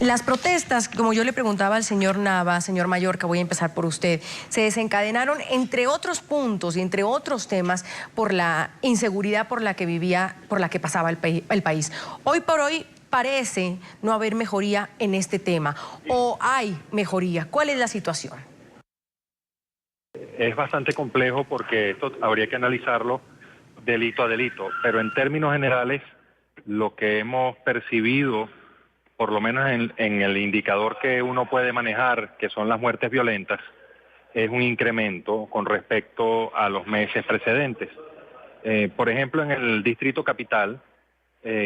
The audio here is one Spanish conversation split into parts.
Las protestas, como yo le preguntaba al señor Nava, señor Mallorca, voy a empezar por usted, se desencadenaron entre otros puntos y entre otros temas por la inseguridad por la que pasaba el país. Hoy por hoy parece no haber mejoría en este tema, o hay mejoría. ¿Cuál es la situación? Es bastante complejo porque esto habría que analizarlo delito a delito, pero en términos generales lo que hemos percibido, por lo menos en el indicador que uno puede manejar, que son las muertes violentas, es un incremento con respecto a los meses precedentes. Por ejemplo, en el Distrito Capital,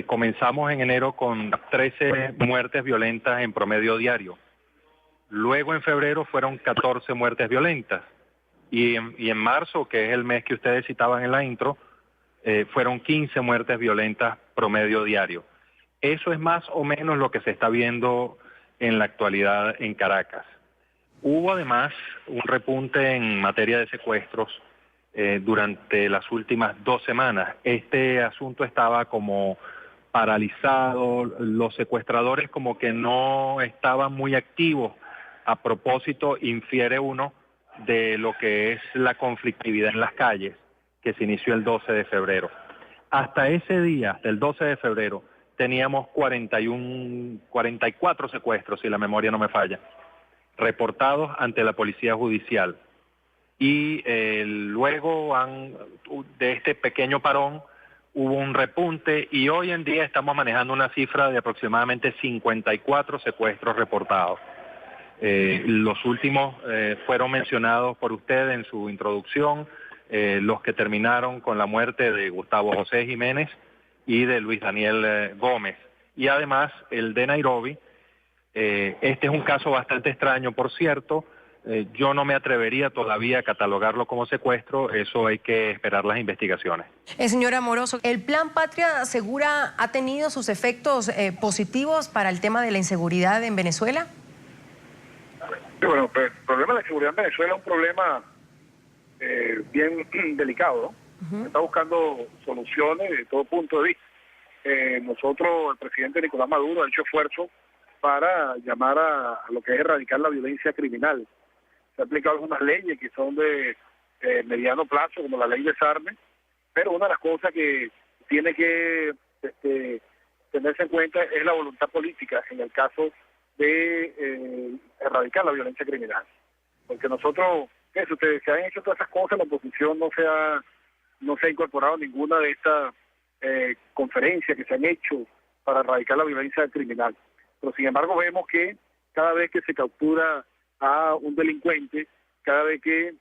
comenzamos en enero con 13 muertes violentas en promedio diario. Luego en febrero fueron 14 muertes violentas. Y en marzo, que es el mes que ustedes citaban en la intro, fueron 15 muertes violentas promedio diario. Eso es más o menos lo que se está viendo en la actualidad en Caracas. Hubo además un repunte en materia de secuestros durante las últimas 2 semanas. Este asunto estaba como paralizado, los secuestradores como que no estaban muy activos. A propósito, infiere uno de lo que es la conflictividad en las calles, que se inició el 12 de febrero. Hasta ese día, hasta el 12 de febrero, teníamos 44 secuestros, si la memoria no me falla, reportados ante la Policía Judicial. Y luego de este pequeño parón hubo un repunte y hoy en día estamos manejando una cifra de aproximadamente 54 secuestros reportados. Los últimos fueron mencionados por usted en su introducción, los que terminaron con la muerte de Gustavo José Jiménez y de Luis Daniel Gómez. Y además el de Nairobi, este es un caso bastante extraño, por cierto. Yo no me atrevería todavía a catalogarlo como secuestro, eso hay que esperar las investigaciones. Señor Amoroso, ¿el Plan Patria Segura ha tenido sus efectos positivos para el tema de la inseguridad en Venezuela? Sí, bueno, pues, el problema de la seguridad en Venezuela es un problema bien delicado, ¿no? Está buscando soluciones de todo punto de vista. Nosotros, el presidente Nicolás Maduro, ha hecho esfuerzo para llamar a lo que es erradicar la violencia criminal. Se han aplicado algunas leyes que son de mediano plazo, como la ley de Sarne, pero una de las cosas que tiene que tenerse en cuenta es la voluntad política en el caso de erradicar la violencia criminal. Porque nosotros, ustedes se han hecho todas esas cosas, la oposición no se ha incorporado a ninguna de estas conferencias que se han hecho para erradicar la violencia criminal. Pero sin embargo vemos que cada vez que se captura a un delincuente, cada vez que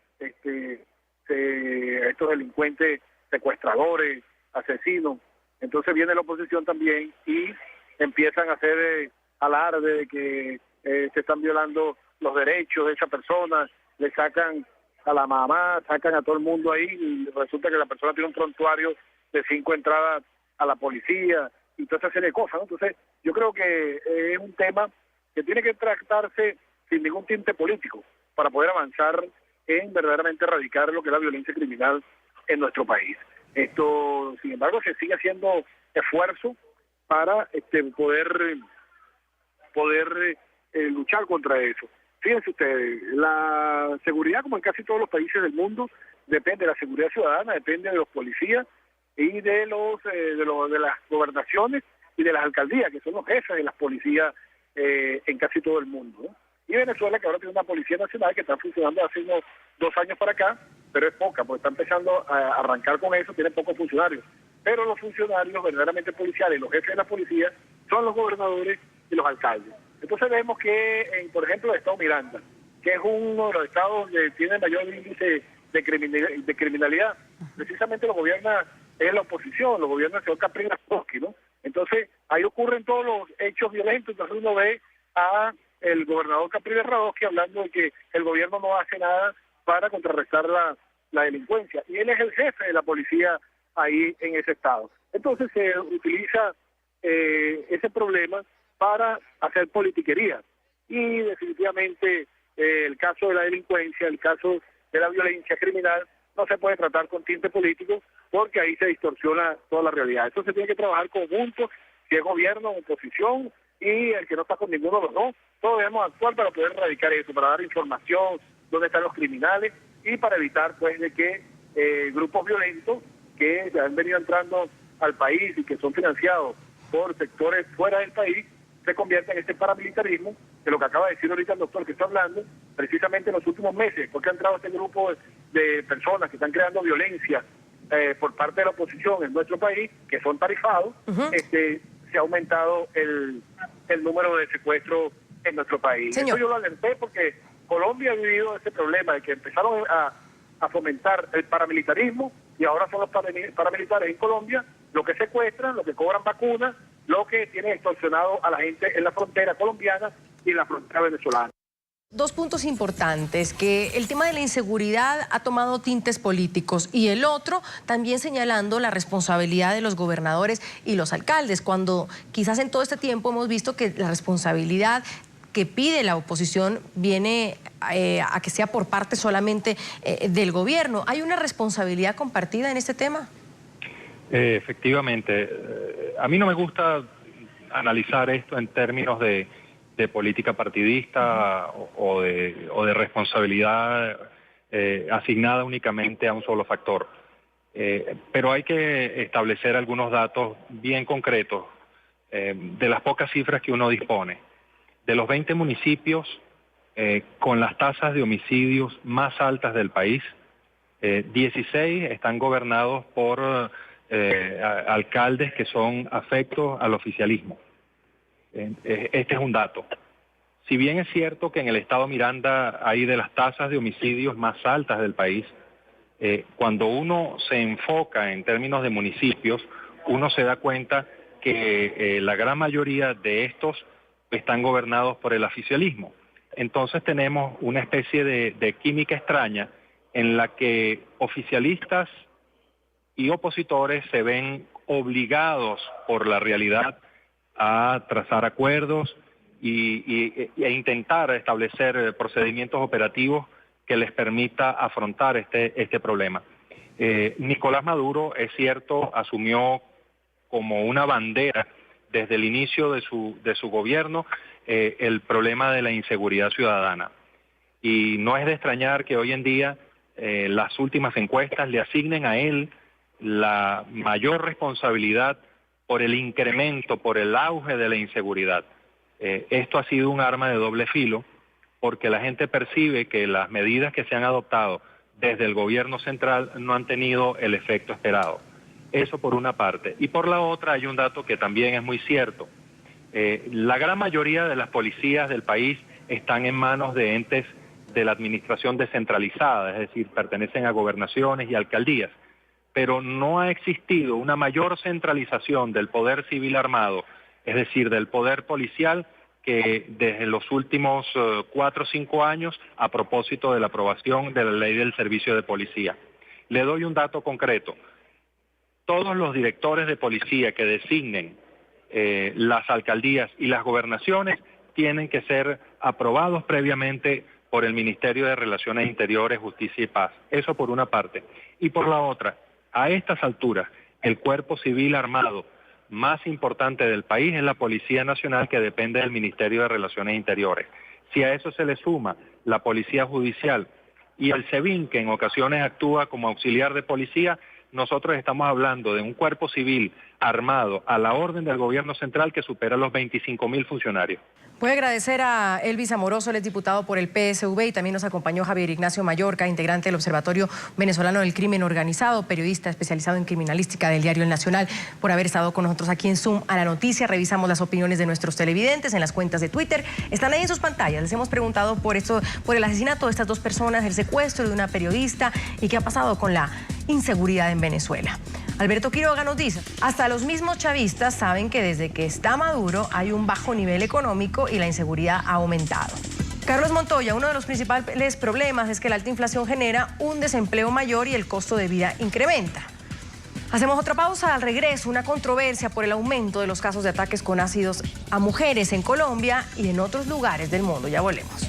estos delincuentes, secuestradores, asesinos, entonces viene la oposición también y empiezan a hacer alarde de que se están violando los derechos de esa persona, le sacan a la mamá, sacan a todo el mundo ahí y resulta que la persona tiene un prontuario de 5 entradas a la policía y toda esa serie de cosas, ¿no? Entonces yo creo que es un tema que tiene que tratarse sin ningún tinte político para poder avanzar en verdaderamente erradicar lo que es la violencia criminal en nuestro país. Esto, sin embargo, se sigue haciendo esfuerzo para poder luchar contra eso. Fíjense ustedes, la seguridad, como en casi todos los países del mundo, depende de la seguridad ciudadana, depende de los policías y de las gobernaciones y de las alcaldías, que son los jefes de las policías en casi todo el mundo, ¿no? Y Venezuela, que ahora tiene una policía nacional que está funcionando hace unos 2 años para acá, pero es poca, porque está empezando a arrancar con eso, tiene pocos funcionarios. Pero los funcionarios verdaderamente policiales, los jefes de la policía, son los gobernadores y los alcaldes. Entonces vemos que, por ejemplo, el estado Miranda, que es uno de los estados que tiene mayor índice de criminalidad, precisamente lo gobierna es la oposición, lo gobierna el señor Capriles Radosky, ¿no? Entonces ahí ocurren todos los hechos violentos, entonces uno ve a el gobernador Capriles Radosky hablando de que el gobierno no hace nada para contrarrestar la delincuencia, y él es el jefe de la policía ahí en ese estado. Entonces se utiliza ese problema para hacer politiquería, y definitivamente el caso de la delincuencia, el caso de la violencia criminal, no se puede tratar con tinte político porque ahí se distorsiona toda la realidad. Eso se tiene que trabajar conjunto, si es gobierno o oposición, y el que no está con ninguno de los dos. Todos debemos actuar para poder erradicar eso, para dar información, dónde están los criminales y para evitar pues de que grupos violentos que han venido entrando al país y que son financiados por sectores fuera del país se conviertan en este paramilitarismo, que lo que acaba de decir ahorita el doctor que está hablando, precisamente en los últimos meses, porque ha entrado este grupo de personas que están creando violencia por parte de la oposición en nuestro país, que son tarifados, se ha aumentado el número de secuestros en nuestro país. Señor. Eso yo lo alerté porque Colombia ha vivido ese problema de que empezaron a fomentar el paramilitarismo y ahora son los paramilitares en Colombia los que secuestran, los que cobran vacunas, los que tienen extorsionado a la gente en la frontera colombiana y en la frontera venezolana. Dos puntos importantes, que el tema de la inseguridad ha tomado tintes políticos y el otro también señalando la responsabilidad de los gobernadores y los alcaldes, cuando quizás en todo este tiempo hemos visto que la responsabilidad que pide la oposición viene a que sea por parte solamente del gobierno. ¿Hay una responsabilidad compartida en este tema? Efectivamente. A mí no me gusta analizar esto en términos de política partidista o de responsabilidad asignada únicamente a un solo factor. Pero hay que establecer algunos datos bien concretos de las pocas cifras que uno dispone. De los 20 municipios con las tasas de homicidios más altas del país, 16 están gobernados por alcaldes que son afectos al oficialismo. Este es un dato. Si bien es cierto que en el estado Miranda hay de las tasas de homicidios más altas del país, cuando uno se enfoca en términos de municipios, uno se da cuenta que la gran mayoría de estos están gobernados por el oficialismo. Entonces tenemos una especie de química extraña en la que oficialistas y opositores se ven obligados por la realidad a trazar acuerdos e intentar establecer procedimientos operativos que les permita afrontar este problema. Nicolás Maduro, es cierto, asumió como una bandera desde el inicio de su gobierno el problema de la inseguridad ciudadana. Y no es de extrañar que hoy en día las últimas encuestas le asignen a él la mayor responsabilidad por el incremento, por el auge de la inseguridad. Esto ha sido un arma de doble filo porque la gente percibe que las medidas que se han adoptado desde el gobierno central no han tenido el efecto esperado. Eso por una parte. Y por la otra hay un dato que también es muy cierto. La gran mayoría de las policías del país están en manos de entes de la administración descentralizada, es decir, pertenecen a gobernaciones y alcaldías. Pero no ha existido una mayor centralización del poder civil armado, es decir, del poder policial, que desde los últimos 4 o 5 años a propósito de la aprobación de la ley del servicio de policía. Le doy un dato concreto. Todos los directores de policía que designen las alcaldías y las gobernaciones tienen que ser aprobados previamente por el Ministerio de Relaciones Interiores, Justicia y Paz. Eso por una parte. Y por la otra, a estas alturas, el cuerpo civil armado más importante del país es la Policía Nacional, que depende del Ministerio de Relaciones Interiores. Si a eso se le suma la Policía Judicial y el SEBIN, que en ocasiones actúa como auxiliar de policía, nosotros estamos hablando de un cuerpo civil armado a la orden del gobierno central que supera los 25.000 funcionarios. Voy a agradecer a Elvis Amoroso, él es diputado por el PSV, y también nos acompañó Javier Ignacio Mallorca, integrante del Observatorio Venezolano del Crimen Organizado, periodista especializado en criminalística del diario El Nacional, por haber estado con nosotros aquí en Zoom a la noticia. Revisamos las opiniones de nuestros televidentes en las cuentas de Twitter. Están ahí en sus pantallas. Les hemos preguntado por el asesinato de estas 2 personas, el secuestro de una periodista y qué ha pasado con la inseguridad en Venezuela. Alberto Quiroga nos dice, hasta los mismos chavistas saben que desde que está Maduro hay un bajo nivel económico y la inseguridad ha aumentado. Carlos Montoya, uno de los principales problemas es que la alta inflación genera un desempleo mayor y el costo de vida incrementa. Hacemos otra pausa. Al regreso, una controversia por el aumento de los casos de ataques con ácidos a mujeres en Colombia y en otros lugares del mundo. Ya volvemos.